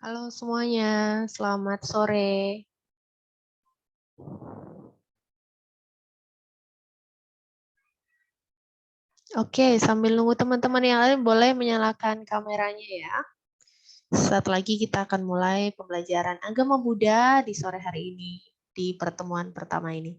Halo semuanya, selamat sore. Oke, sambil nunggu teman-teman yang lain boleh menyalakan kameranya ya. Saat lagi kita akan mulai pembelajaran agama Buddha di sore hari ini, di pertemuan pertama ini.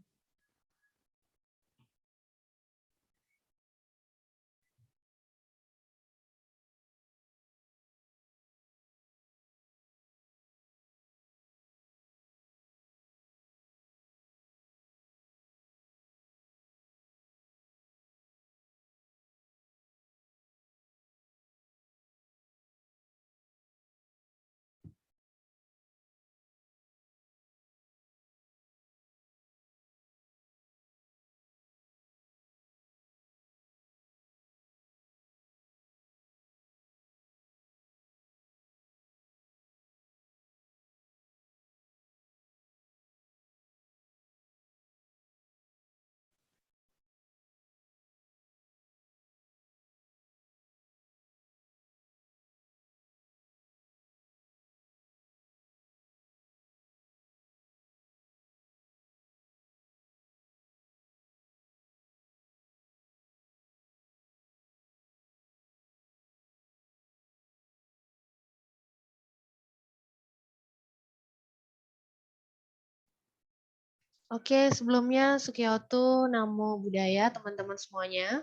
Oke, sebelumnya Sukiyoto, Namo Buddhaya teman-teman semuanya.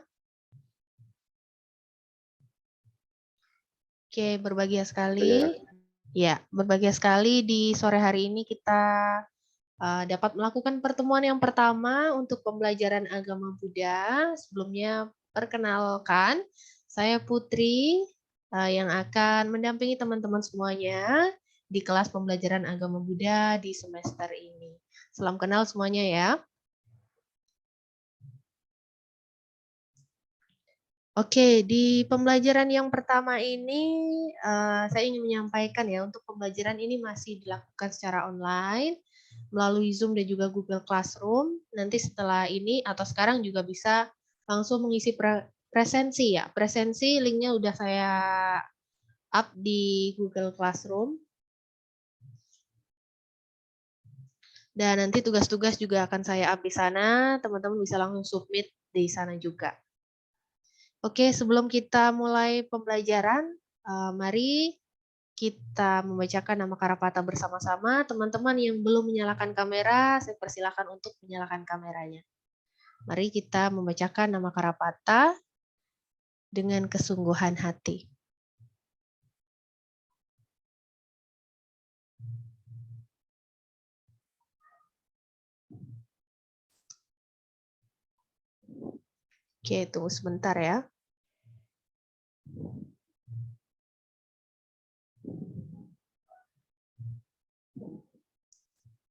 Oke, berbahagia sekali. Ya, berbahagia sekali di sore hari ini kita dapat melakukan pertemuan yang pertama untuk pembelajaran agama Buddha. Sebelumnya, perkenalkan, saya Putri yang akan mendampingi teman-teman semuanya di kelas pembelajaran agama Buddha di semester ini. Salam kenal semuanya ya. Oke, di pembelajaran yang pertama ini saya ingin menyampaikan ya, untuk pembelajaran ini masih dilakukan secara online melalui Zoom dan juga Google Classroom. Nanti setelah ini atau sekarang juga bisa langsung mengisi presensi ya. Presensi linknya udah saya up di Google Classroom. Dan nanti tugas-tugas juga akan saya up di sana, teman-teman bisa langsung submit di sana juga. Oke, sebelum kita mulai pembelajaran, mari kita membacakan nama Karapata bersama-sama. Teman-teman yang belum menyalakan kamera, saya persilakan untuk menyalakan kameranya. Mari kita membacakan nama Karapata dengan kesungguhan hati. Oke, tunggu sebentar ya.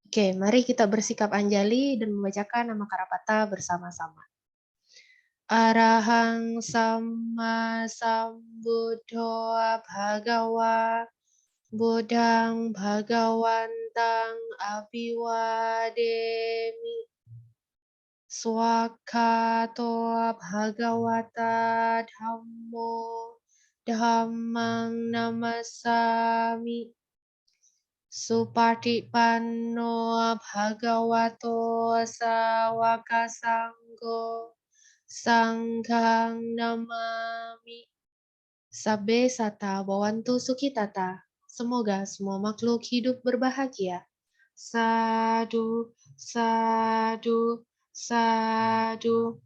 Oke, mari kita bersikap anjali dan membacakan nama Karapata bersama-sama. Arahang Samma Sambuddho Bhagawa Buddhang Bhagawantang Abhiwademi Swakato Bhagawata Dhammo Dhammang Namasami Supatipanno Bhagavato Sawaka Sanggo Sanghang Namami. Sabbe Sata Bawantu Sukitata. Semoga semua makhluk hidup berbahagia. Sadu, sadu, sadu.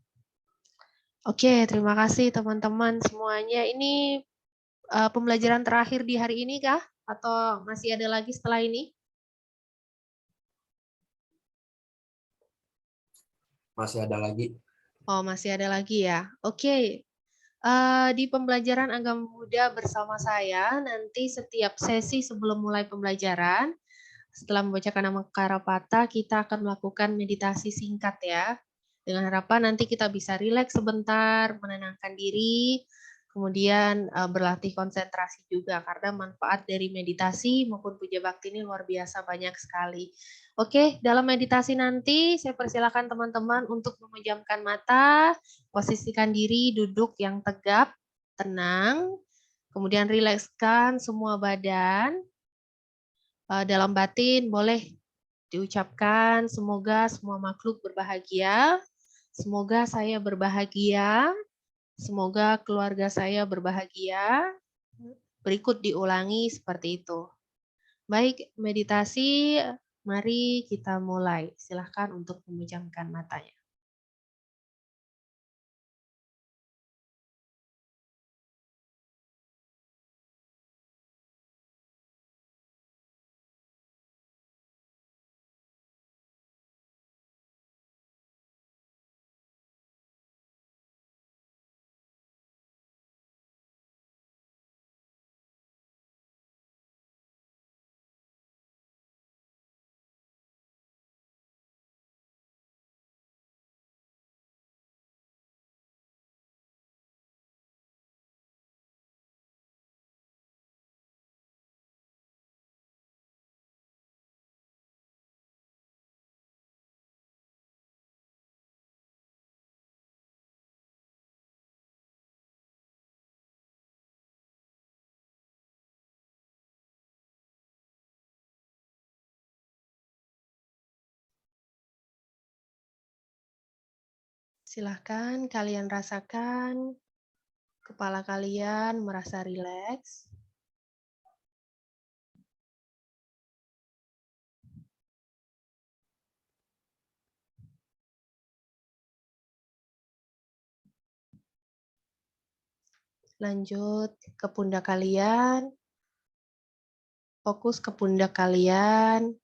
Oke, terima kasih teman-teman semuanya. Ini pembelajaran terakhir di hari ini kah? Atau masih ada lagi setelah ini? Masih ada lagi. Oh, masih ada lagi ya. Oke. Di pembelajaran agama Buddha bersama saya, nanti setiap sesi sebelum mulai pembelajaran, setelah membacakan nama Karapata, kita akan melakukan meditasi singkat ya. Dengan harapan nanti kita bisa rileks sebentar, menenangkan diri, kemudian berlatih konsentrasi juga, karena manfaat dari meditasi maupun puja bakti ini luar biasa banyak sekali. Oke, dalam meditasi nanti saya persilakan teman-teman untuk memejamkan mata, posisikan diri duduk yang tegap, tenang, kemudian rilekskan semua badan, Dalam batin boleh diucapkan, semoga semua makhluk berbahagia, semoga saya berbahagia, semoga keluarga saya berbahagia. Berikut diulangi seperti itu. Baik, meditasi, mari kita mulai. Silahkan untuk memejamkan matanya. Silahkan kalian rasakan kepala kalian merasa rileks. Lanjut ke pundak kalian, fokus ke pundak kalian,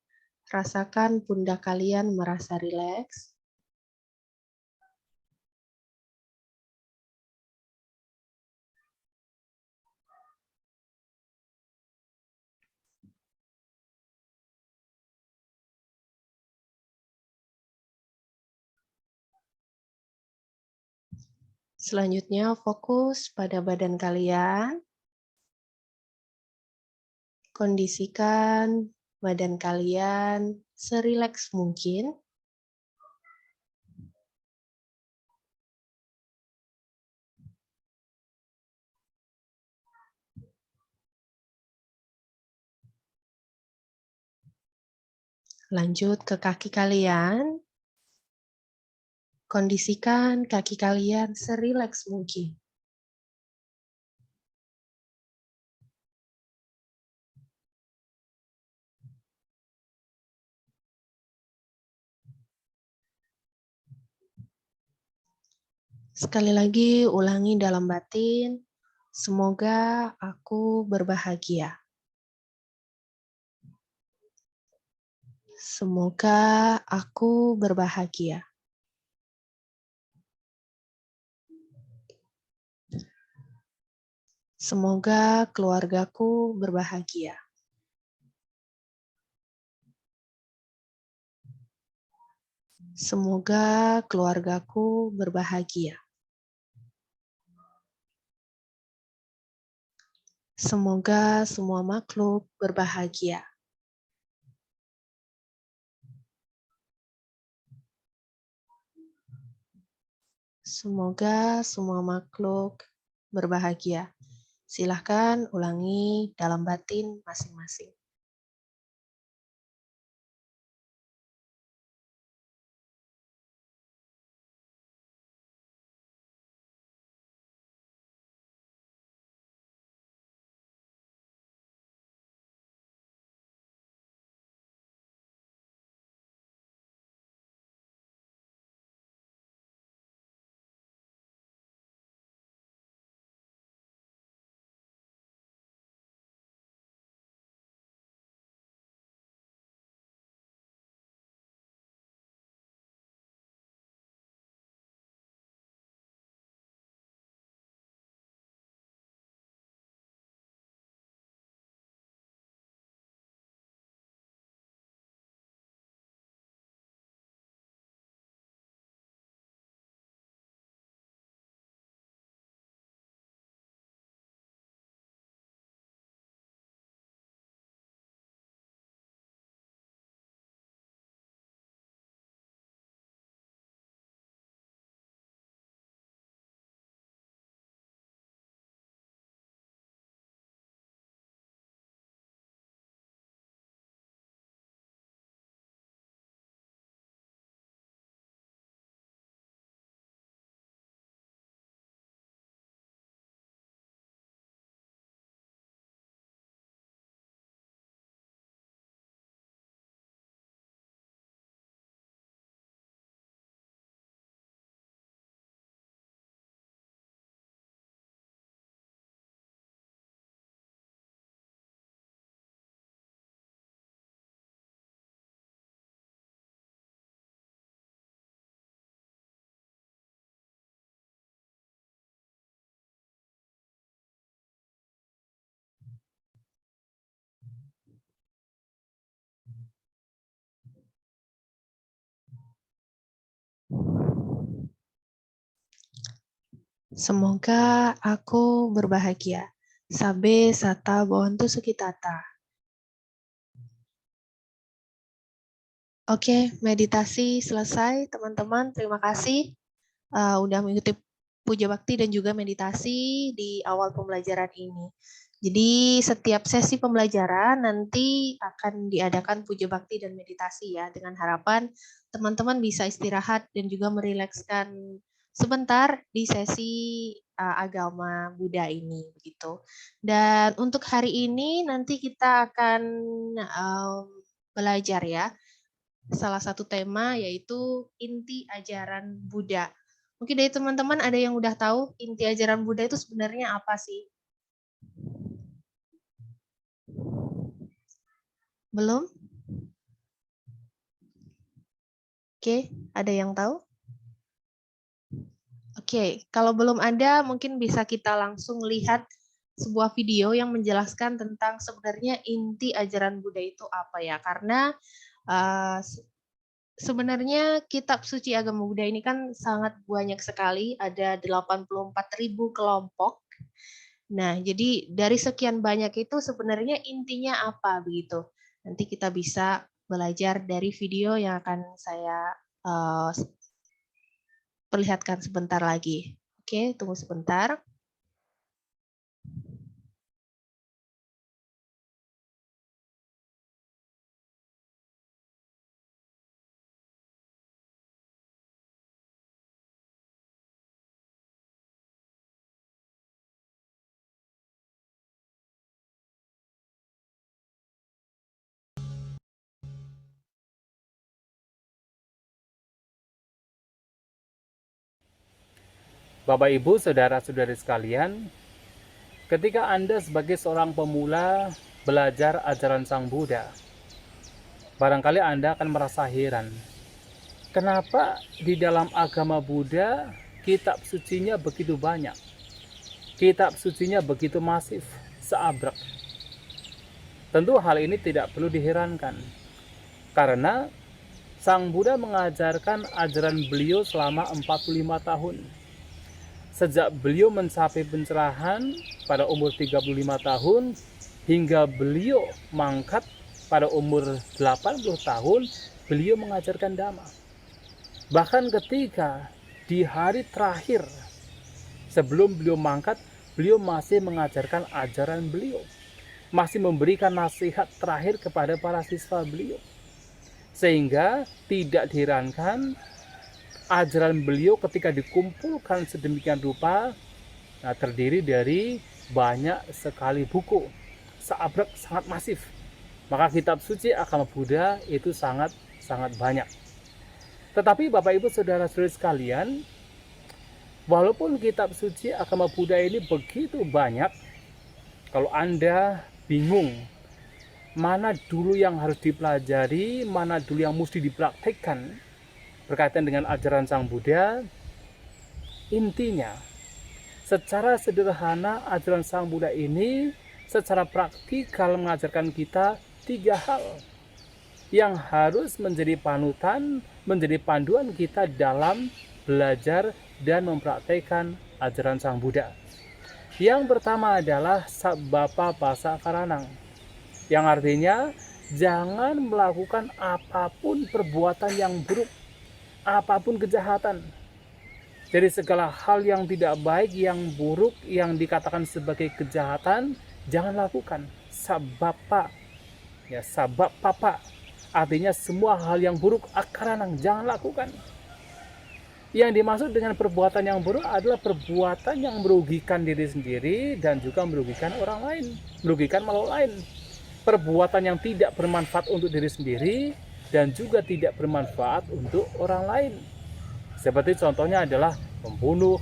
rasakan pundak kalian merasa rileks. Selanjutnya fokus pada badan kalian. Kondisikan badan kalian serileks mungkin. Lanjut ke kaki kalian. Kondisikan kaki kalian serileks mungkin. Sekali lagi ulangi dalam batin, semoga aku berbahagia. Semoga aku berbahagia. Semoga keluargaku berbahagia. Semoga keluargaku berbahagia. Semoga semua makhluk berbahagia. Semoga semua makhluk berbahagia. Silahkan ulangi dalam batin masing-masing. Semoga aku berbahagia. Sabe sata bontu sukitata. Oke, meditasi selesai, teman-teman. Terima kasih udah mengikuti puja bakti dan juga meditasi di awal pembelajaran ini. Jadi setiap sesi pembelajaran nanti akan diadakan puja bakti dan meditasi ya, dengan harapan teman-teman bisa istirahat dan juga merilekskan sebentar di sesi agama Buddha ini begitu. Dan untuk hari ini nanti kita akan belajar ya salah satu tema yaitu inti ajaran Buddha. Mungkin dari teman-teman ada yang udah tahu inti ajaran Buddha itu sebenarnya apa sih? Belum? Oke, ada yang tahu? Oke, kalau belum ada mungkin bisa kita langsung lihat sebuah video yang menjelaskan tentang sebenarnya inti ajaran Buddha itu apa ya. Karena sebenarnya kitab suci agama Buddha ini kan sangat banyak sekali, ada 84.000 kelompok. Nah, jadi dari sekian banyak itu sebenarnya intinya apa begitu. Nanti kita bisa belajar dari video yang akan saya perlihatkan sebentar lagi. Oke, tunggu sebentar. Bapak, Ibu, saudara-saudari sekalian, ketika Anda sebagai seorang pemula belajar ajaran Sang Buddha, barangkali Anda akan merasa heran. Kenapa di dalam agama Buddha kitab sucinya begitu banyak? Kitab sucinya begitu masif, seabrek. Tentu hal ini tidak perlu diherankan, karena Sang Buddha mengajarkan ajaran beliau selama 45 tahun. Sejak beliau mencapai pencerahan pada umur 35 tahun hingga beliau mangkat pada umur 80 tahun, beliau mengajarkan Dhamma. Bahkan ketika di hari terakhir sebelum beliau mangkat, beliau masih mengajarkan ajaran beliau, masih memberikan nasihat terakhir kepada para siswa beliau. Sehingga tidak diherankan ajaran beliau ketika dikumpulkan sedemikian rupa, terdiri dari banyak sekali buku, seabrek, sangat masif. Maka kitab suci agama Buddha itu sangat banyak. Tetapi Bapak, Ibu, saudara-saudari sekalian, walaupun kitab suci agama Buddha ini begitu banyak, kalau Anda bingung mana dulu yang harus dipelajari, mana dulu yang mesti dipraktikkan berkaitan dengan ajaran Sang Buddha, intinya secara sederhana ajaran Sang Buddha ini secara praktikal mengajarkan kita 3 hal yang harus menjadi panutan, menjadi panduan kita dalam belajar dan mempraktikkan ajaran Sang Buddha. Yang pertama adalah Sabbapa Passa Karanang, yang artinya jangan melakukan apapun perbuatan yang buruk, apapun kejahatan. Jadi segala hal yang tidak baik, yang buruk, yang dikatakan sebagai kejahatan, jangan lakukan. Sabbapa, ya, sabab papa, artinya semua hal yang buruk akaranang, jangan lakukan. Yang dimaksud dengan perbuatan yang buruk adalah perbuatan yang merugikan diri sendiri dan juga merugikan orang lain, merugikan makhluk lain. Perbuatan yang tidak bermanfaat untuk diri sendiri dan juga tidak bermanfaat untuk orang lain. Seperti contohnya adalah membunuh,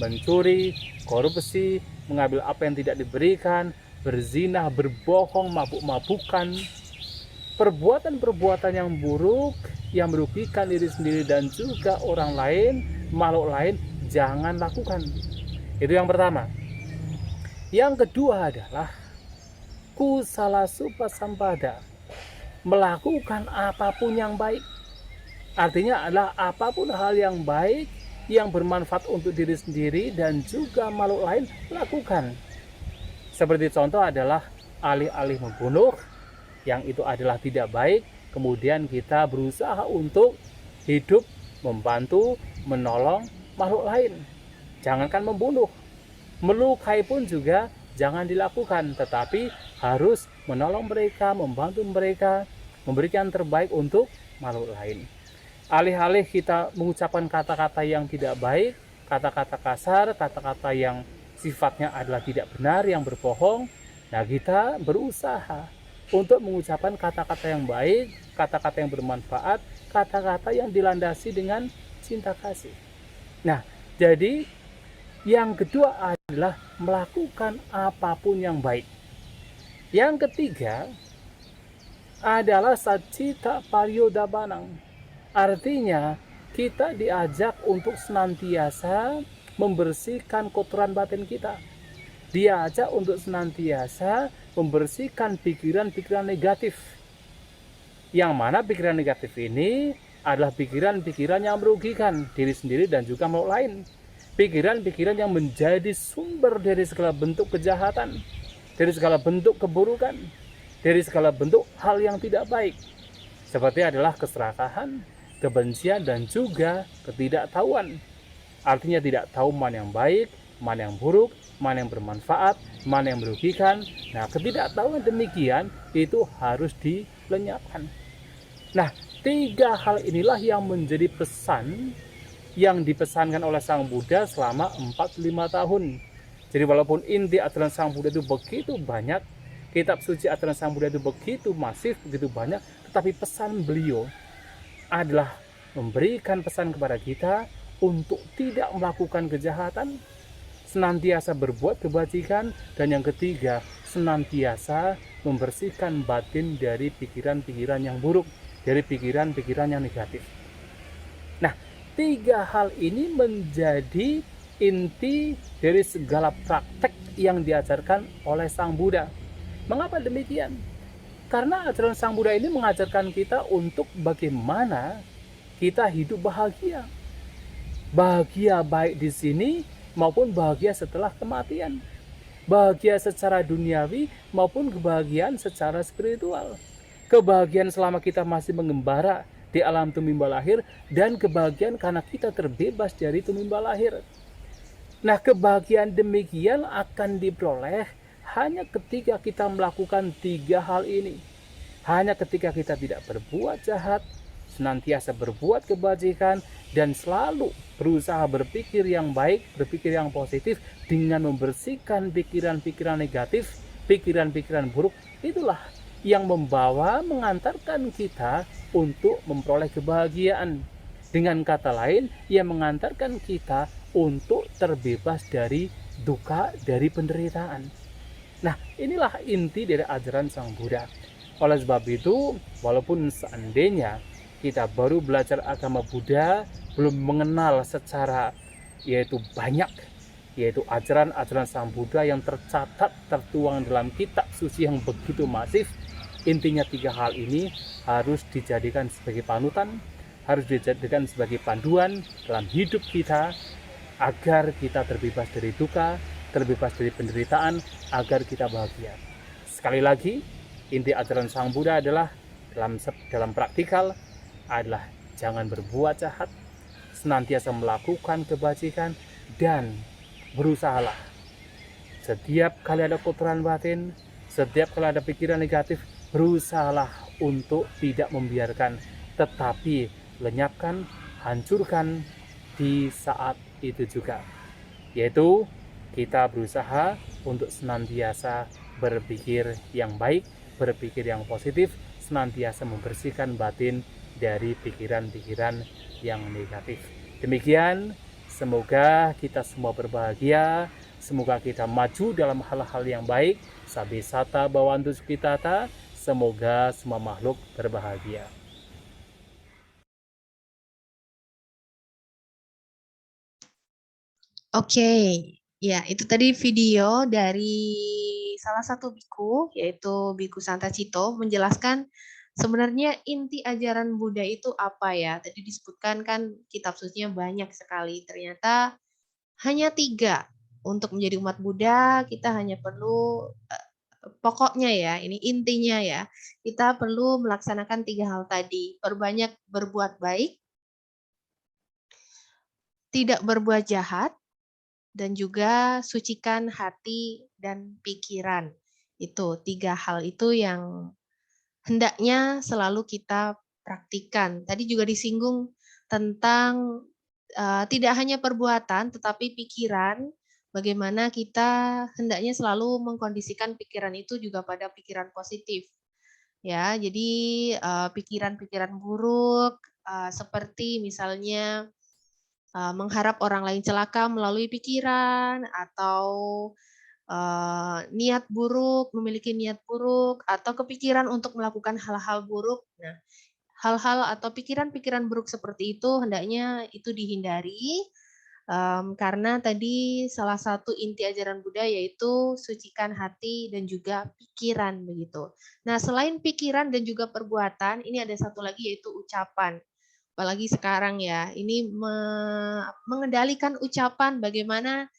mencuri, korupsi, mengambil apa yang tidak diberikan, berzina, berbohong, mabuk-mabukan. Perbuatan-perbuatan yang buruk yang merugikan diri sendiri dan juga orang lain, makhluk lain, jangan lakukan. Itu yang pertama. Yang kedua adalah kusala supasampada, melakukan apapun yang baik. Artinya adalah apapun hal yang baik yang bermanfaat untuk diri sendiri dan juga makhluk lain, lakukan. Seperti contoh adalah alih-alih membunuh, yang itu adalah tidak baik, kemudian kita berusaha untuk hidup, membantu, menolong makhluk lain. Jangankan membunuh, melukai pun juga jangan dilakukan, tetapi harus menolong mereka, membantu mereka, memberikan terbaik untuk makhluk lain. Alih-alih kita mengucapkan kata-kata yang tidak baik, kata-kata kasar, kata-kata yang sifatnya adalah tidak benar, yang berbohong, nah kita berusaha untuk mengucapkan kata-kata yang baik, kata-kata yang bermanfaat, kata-kata yang dilandasi dengan cinta kasih. Nah, jadi yang kedua adalah melakukan apapun yang baik. Yang ketiga adalah sacita paryodabanang. Artinya kita diajak untuk senantiasa membersihkan kotoran batin kita. Diajak untuk senantiasa membersihkan pikiran-pikiran negatif. Yang mana pikiran negatif ini adalah pikiran-pikiran yang merugikan diri sendiri dan juga makhluk lain. Pikiran-pikiran yang menjadi sumber dari segala bentuk kejahatan, dari segala bentuk keburukan, dari segala bentuk hal yang tidak baik. Seperti adalah keserakahan, kebencian, dan juga ketidaktahuan. Artinya tidak tahu mana yang baik, mana yang buruk, mana yang bermanfaat, mana yang merugikan. Nah, ketidaktahuan demikian itu harus dilenyapkan. Nah, 3 hal inilah yang menjadi pesan yang dipesankan oleh Sang Buddha selama 45 tahun. Jadi walaupun inti ajaran Sang Buddha itu begitu banyak, kitab suci ajaran Sang Buddha itu begitu masif, begitu banyak, tetapi pesan beliau adalah memberikan pesan kepada kita untuk tidak melakukan kejahatan, senantiasa berbuat kebajikan, dan yang ketiga, senantiasa membersihkan batin dari pikiran-pikiran yang buruk, dari pikiran-pikiran yang negatif. Nah, 3 hal ini menjadi inti dari segala praktek yang diajarkan oleh Sang Buddha. Mengapa demikian? Karena ajaran Sang Buddha ini mengajarkan kita untuk bagaimana kita hidup bahagia. Bahagia baik di sini maupun bahagia setelah kematian. Bahagia secara duniawi maupun kebahagiaan secara spiritual. Kebahagiaan selama kita masih mengembara di alam tumimba lahir, dan kebahagiaan karena kita terbebas dari tumimba lahir. Nah, kebahagiaan demikian akan diperoleh hanya ketika kita melakukan 3 hal ini. Hanya ketika kita tidak berbuat jahat, senantiasa berbuat kebajikan, dan selalu berusaha berpikir yang baik, berpikir yang positif dengan membersihkan pikiran-pikiran negatif, pikiran-pikiran buruk. Itulah yang mengantarkan kita untuk memperoleh kebahagiaan. Dengan kata lain, yang mengantarkan kita untuk terbebas dari duka, dari penderitaan. Nah, inilah inti dari ajaran Sang Buddha. Oleh sebab itu, walaupun seandainya kita baru belajar agama Buddha, belum mengenal secara banyak, yaitu ajaran-ajaran Sang Buddha yang tercatat, tertuang dalam kitab suci yang begitu masif, intinya 3 hal ini harus dijadikan sebagai panutan, harus dijadikan sebagai panduan dalam hidup kita, agar kita terbebas dari duka, terbebas dari penderitaan, agar kita bahagia. Sekali lagi, inti ajaran Sang Buddha adalah dalam praktikal adalah jangan berbuat jahat, senantiasa melakukan kebajikan, dan berusahalah setiap kali ada kotoran batin, setiap kali ada pikiran negatif, berusahalah untuk tidak membiarkan, tetapi lenyapkan, hancurkan di saat itu juga. Yaitu kita berusaha untuk senantiasa berpikir yang baik, berpikir yang positif, senantiasa membersihkan batin dari pikiran-pikiran yang negatif. Demikian, semoga kita semua berbahagia, semoga kita maju dalam hal-hal yang baik. Sabisata bawantu sukitata, semoga semua makhluk berbahagia. Oke, ya itu tadi video dari salah satu biku, yaitu Biku Santacito, menjelaskan sebenarnya inti ajaran Buddha itu apa ya? Tadi disebutkan kan kitab sucinya banyak sekali. Ternyata hanya 3. Untuk menjadi umat Buddha, kita hanya perlu pokoknya ya, ini intinya ya, kita perlu melaksanakan 3 hal tadi. Perbanyak berbuat baik, tidak berbuat jahat, dan juga sucikan hati dan pikiran. Itu 3 hal itu yang hendaknya selalu kita praktikkan. Tadi juga disinggung tentang tidak hanya perbuatan tetapi pikiran, bagaimana kita hendaknya selalu mengkondisikan pikiran itu juga pada pikiran positif. Ya, jadi pikiran-pikiran buruk seperti misalnya mengharap orang lain celaka melalui pikiran atau niat buruk, memiliki niat buruk, atau kepikiran untuk melakukan hal-hal buruk. Nah, hal-hal atau pikiran-pikiran buruk seperti itu hendaknya itu dihindari, karena tadi salah satu inti ajaran Buddha yaitu sucikan hati dan juga pikiran begitu. Nah, selain pikiran dan juga perbuatan, ini ada satu lagi yaitu ucapan. Apalagi sekarang ya, ini mengendalikan ucapan bagaimana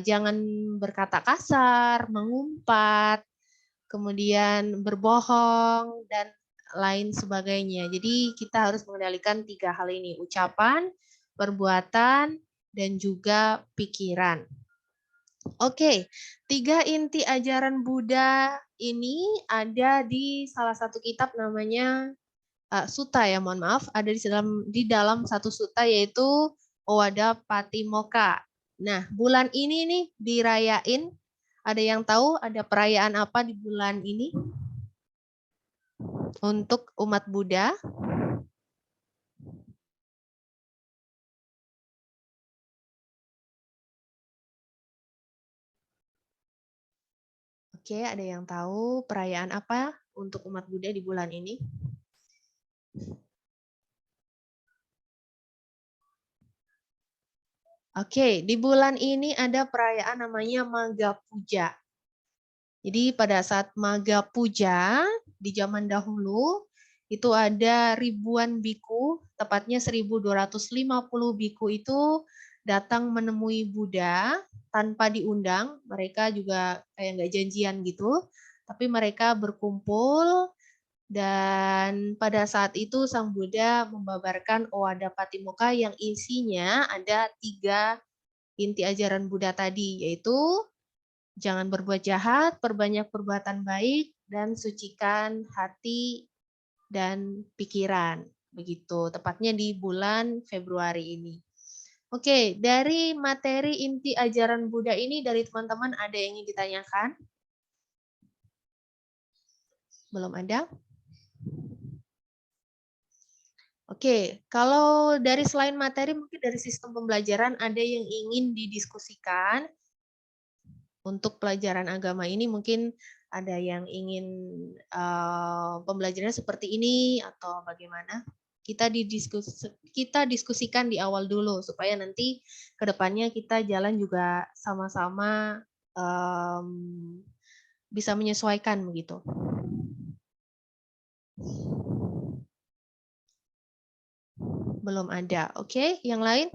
jangan berkata kasar, mengumpat, kemudian berbohong, dan lain sebagainya. Jadi kita harus mengendalikan 3 hal ini, ucapan, perbuatan, dan juga pikiran. Oke, 3 inti ajaran Buddha ini ada di salah satu kitab namanya sutta ya, mohon maaf, ada di dalam satu sutta yaitu Owada Patimokkha. Nah, bulan ini nih dirayain, ada yang tahu ada perayaan apa di bulan ini untuk umat Buddha? Oke, ada yang tahu perayaan apa untuk umat Buddha di bulan ini? Oke, di bulan ini ada perayaan namanya Magha Puja. Jadi pada saat Magha Puja di zaman dahulu itu ada ribuan biku, tepatnya 1250 biku itu datang menemui Buddha tanpa diundang. Mereka juga kayak nggak janjian gitu, tapi mereka berkumpul dan pada saat itu Sang Buddha membabarkan Owada Patimokkha yang isinya ada 3 inti ajaran Buddha tadi, yaitu jangan berbuat jahat, perbanyak perbuatan baik, dan sucikan hati dan pikiran. Begitu, tepatnya di bulan Februari ini. Oke, dari materi inti ajaran Buddha ini dari teman-teman ada yang ingin ditanyakan? Belum ada? Oke, kalau dari selain materi mungkin dari sistem pembelajaran ada yang ingin didiskusikan untuk pelajaran agama ini, mungkin ada yang ingin pembelajarannya seperti ini atau bagaimana? Kita diskusikan di awal dulu supaya nanti ke depannya kita jalan juga sama-sama bisa menyesuaikan begitu. Belum ada. Oke, yang lain?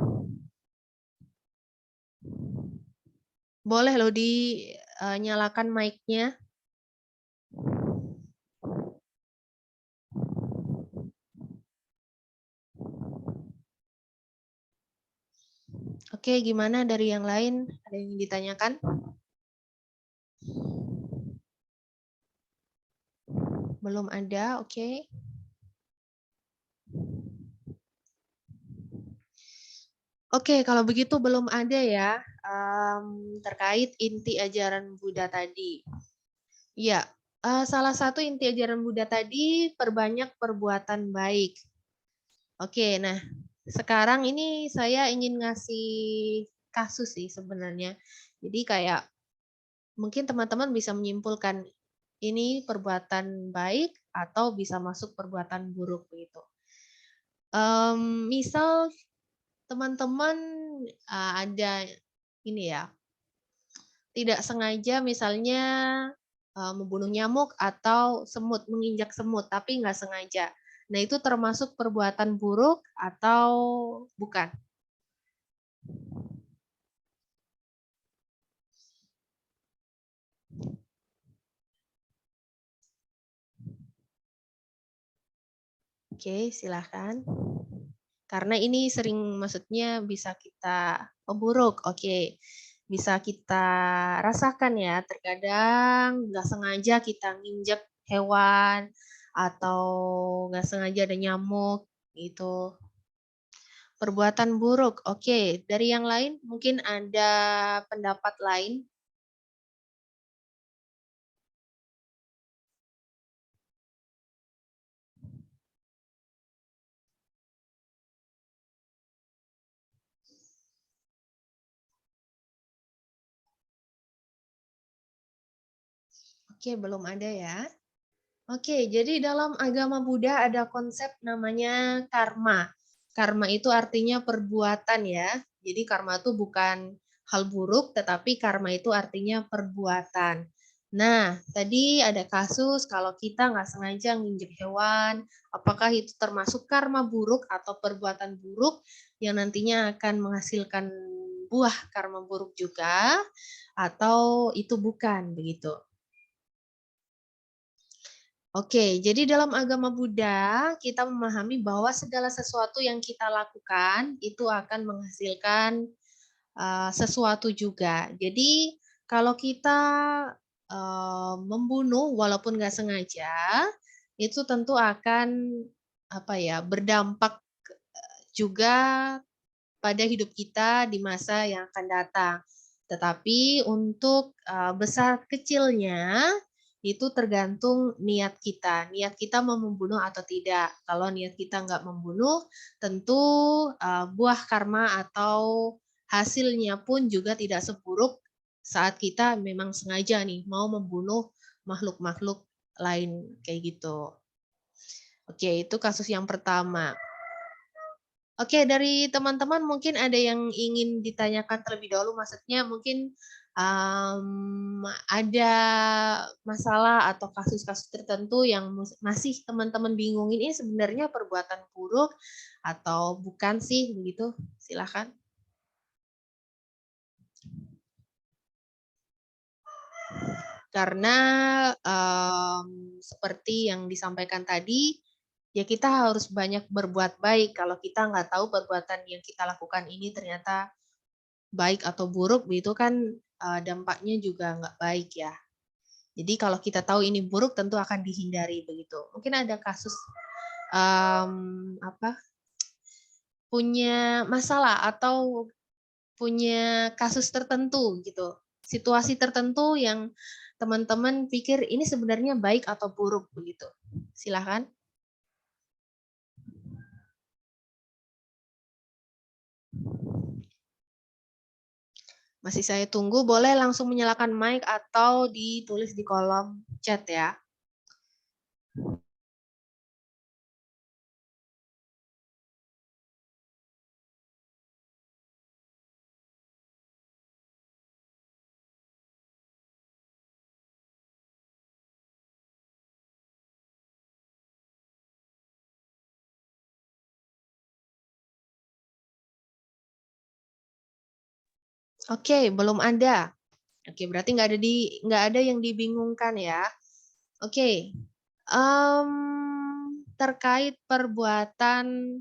Boleh loh dinyalakan mic-nya. Oke, gimana dari yang lain? Ada yang ditanyakan? Belum ada, oke. Oke, kalau begitu belum ada ya terkait inti ajaran Buddha tadi. Ya, salah satu inti ajaran Buddha tadi perbanyak perbuatan baik. Oke, nah sekarang ini saya ingin ngasih kasus sih sebenarnya. Jadi kayak mungkin teman-teman bisa menyimpulkan ini perbuatan baik atau bisa masuk perbuatan buruk begitu. Misal teman-teman ada ini ya, tidak sengaja misalnya membunuh nyamuk atau semut, menginjak semut, tapi nggak sengaja. Nah, itu termasuk perbuatan buruk atau bukan? Oke, silahkan. Karena ini sering, maksudnya bisa kita buruk, oke. Bisa kita rasakan ya, terkadang nggak sengaja kita nginjek hewan, atau nggak sengaja ada nyamuk, gitu. Perbuatan buruk, oke. Dari yang lain mungkin ada pendapat lain? Oke, belum ada ya. Oke, jadi dalam agama Buddha ada konsep namanya karma. Karma itu artinya perbuatan ya. Jadi karma itu bukan hal buruk, tetapi karma itu artinya perbuatan. Nah, tadi ada kasus kalau kita nggak sengaja nginjek hewan, apakah itu termasuk karma buruk atau perbuatan buruk yang nantinya akan menghasilkan buah karma buruk juga, atau itu bukan begitu. Oke, jadi dalam agama Buddha, kita memahami bahwa segala sesuatu yang kita lakukan itu akan menghasilkan sesuatu juga. Jadi kalau kita membunuh walaupun nggak sengaja, itu tentu akan berdampak juga pada hidup kita di masa yang akan datang. Tetapi untuk besar kecilnya itu tergantung niat kita. Niat kita mau membunuh atau tidak. Kalau niat kita nggak membunuh, tentu buah karma atau hasilnya pun juga tidak seburuk saat kita memang sengaja nih mau membunuh makhluk-makhluk lain kayak gitu. Oke, itu kasus yang pertama. Oke, dari teman-teman mungkin ada yang ingin ditanyakan terlebih dahulu, maksudnya mungkin ada masalah atau kasus-kasus tertentu yang masih teman-teman bingungin, ini sebenarnya perbuatan buruk atau bukan sih, begitu? Silakan. Karena seperti yang disampaikan tadi, ya kita harus banyak berbuat baik. Kalau kita nggak tahu perbuatan yang kita lakukan ini ternyata baik atau buruk, itu kan dampaknya juga nggak baik ya. Jadi kalau kita tahu ini buruk, tentu akan dihindari begitu. Mungkin ada kasus punya masalah atau punya kasus tertentu gitu, situasi tertentu yang teman-teman pikir ini sebenarnya baik atau buruk begitu. Silahkan. Masih saya tunggu, boleh langsung menyalakan mic atau ditulis di kolom chat ya. Oke, belum ada. Oke, berarti nggak ada yang dibingungkan ya. Oke, terkait perbuatan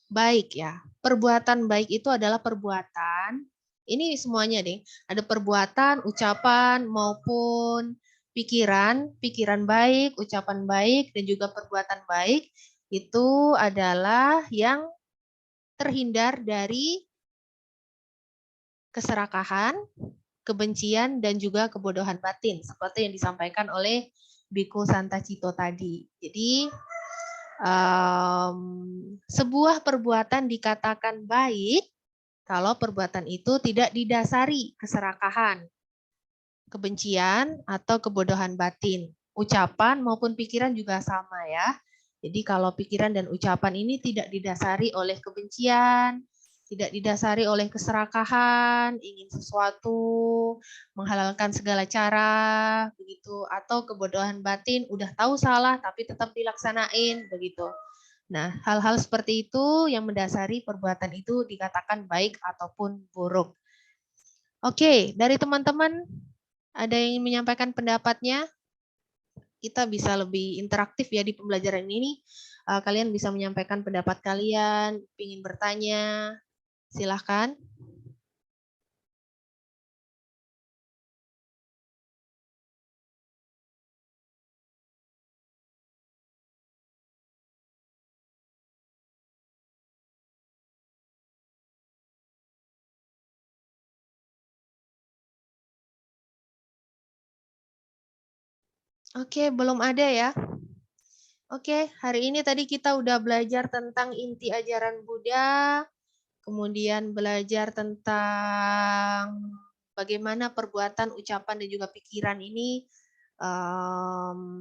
baik ya. Perbuatan baik itu adalah perbuatan, ini semuanya deh, ada perbuatan, ucapan, maupun pikiran, pikiran baik, ucapan baik, dan juga perbuatan baik, itu adalah yang terhindar dari keserakahan, kebencian, dan juga kebodohan batin, seperti yang disampaikan oleh Biku Santacito tadi. Jadi, sebuah perbuatan dikatakan baik kalau perbuatan itu tidak didasari keserakahan, kebencian, atau kebodohan batin. Ucapan maupun pikiran juga sama ya. Jadi kalau pikiran dan ucapan ini tidak didasari oleh kebencian, Tidak didasari oleh keserakahan, ingin sesuatu, menghalalkan segala cara, begitu, atau kebodohan batin, udah tahu salah tapi tetap dilaksanain, begitu. Nah, hal-hal seperti itu yang mendasari perbuatan itu dikatakan baik ataupun buruk. Oke, dari teman-teman ada yang ingin menyampaikan pendapatnya? Kita bisa lebih interaktif ya di pembelajaran ini. Kalian bisa menyampaikan pendapat kalian, ingin bertanya, silahkan. Oke, belum ada ya. Oke, hari ini tadi kita udah belajar tentang inti ajaran Buddha, kemudian belajar tentang bagaimana perbuatan, ucapan, dan juga pikiran ini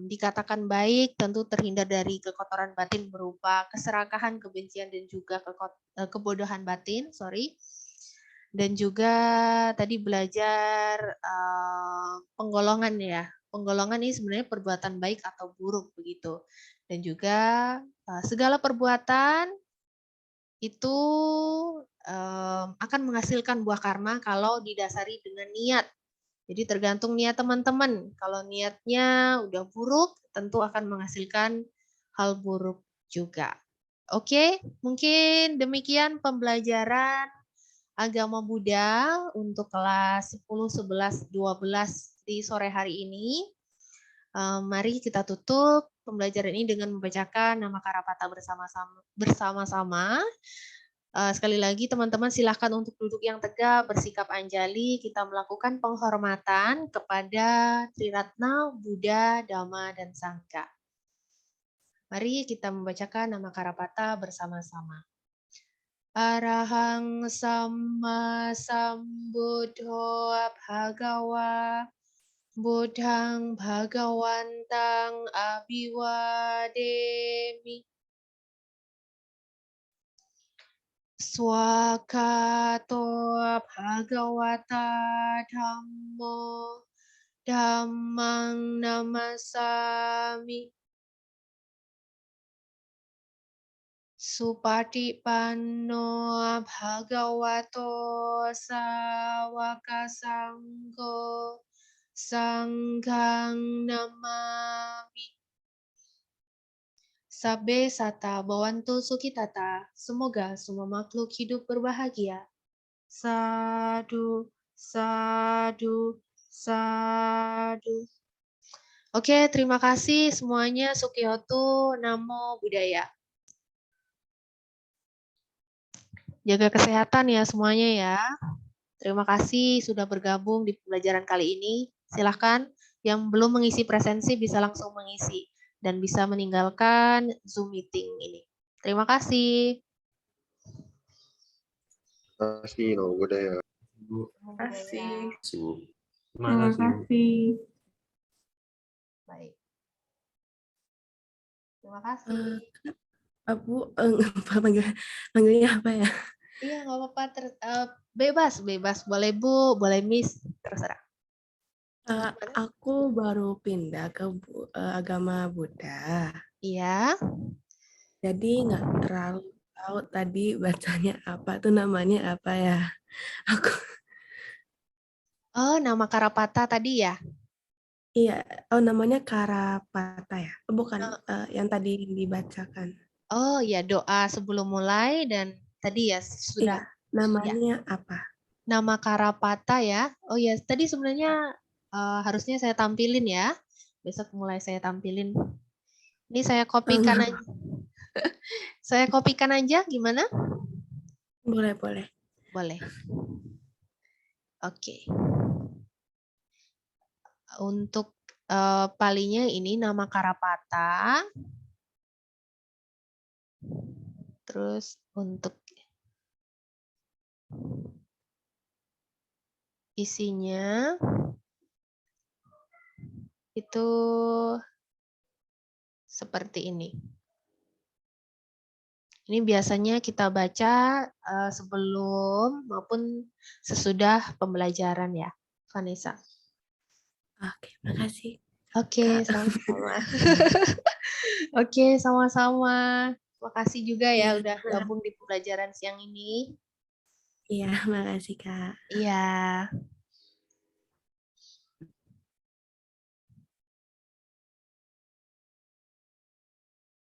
dikatakan baik, tentu terhindar dari kekotoran batin berupa keserakahan, kebencian, dan juga kebodohan batin, Dan juga tadi belajar penggolongan ya. Penggolongan ini sebenarnya perbuatan baik atau buruk begitu. Dan juga segala perbuatan itu akan menghasilkan buah karma kalau didasari dengan niat. Jadi tergantung niat teman-teman. Kalau niatnya udah buruk, tentu akan menghasilkan hal buruk juga. Oke, mungkin demikian pembelajaran agama Buddha untuk kelas 10, 11, 12 di sore hari ini. Mari kita tutup pembelajaran ini dengan membacakan nama Karapata bersama-sama. Sekali lagi teman-teman silahkan untuk duduk yang tegak, bersikap anjali, kita melakukan penghormatan kepada Triratna, Buddha, Dhamma, dan Sangha. Mari kita membacakan nama Karapata bersama-sama. Arahang Samma Sambuddho Bhagawa Buddhang Bhagawantang Abhiwademi Swakato Bhagawata Dhammo Dhammang Namasami Supatipanno Bhagavato Sawaka Sangho Sanghang Namami. Sabbe Sata Bawantu Sukitata. Semoga semua makhluk hidup berbahagia. Sadu, sadu, sadu. Oke, terima kasih semuanya. Sukihotu, Namo Buddhaya. Jaga kesehatan ya semuanya ya. Terima kasih sudah bergabung di pembelajaran kali ini. Silahkan yang belum mengisi presensi bisa langsung mengisi dan bisa meninggalkan Zoom meeting ini. Terima kasih. Terima kasih, Namo Buddhaya. Terima kasih. Terima kasih. Baik. Terima kasih. Panggilnya apa ya? Iya, nggak apa-apa. Bebas. Boleh Bu, boleh Miss, terserah. Aku baru pindah ke agama Buddha. Iya. Jadi nggak terlalu tahu tadi bacanya apa tuh, namanya apa ya? Aku Oh, nama Karapata tadi ya? iya, namanya Karapata ya? Bukan yang tadi dibacakan. Oh ya, doa sebelum mulai dan tadi ya sudah. Iya, namanya apa? Nama Karapata ya. Oh ya, tadi sebenarnya harusnya saya tampilin ya. Besok mulai saya tampilin. Ini saya kopikan aja. Saya kopikan aja, gimana? Boleh. Boleh. Oke. Untuk palinya ini nama Karapata. Terus untuk isinya itu seperti ini. Ini biasanya kita baca sebelum maupun sesudah pembelajaran ya, Vanessa. Oke, makasih. Oke, Kak. sama-sama. Oke, sama-sama. Makasih juga ya Iya, udah gabung di pembelajaran siang ini. iya, makasih Kak. Iya.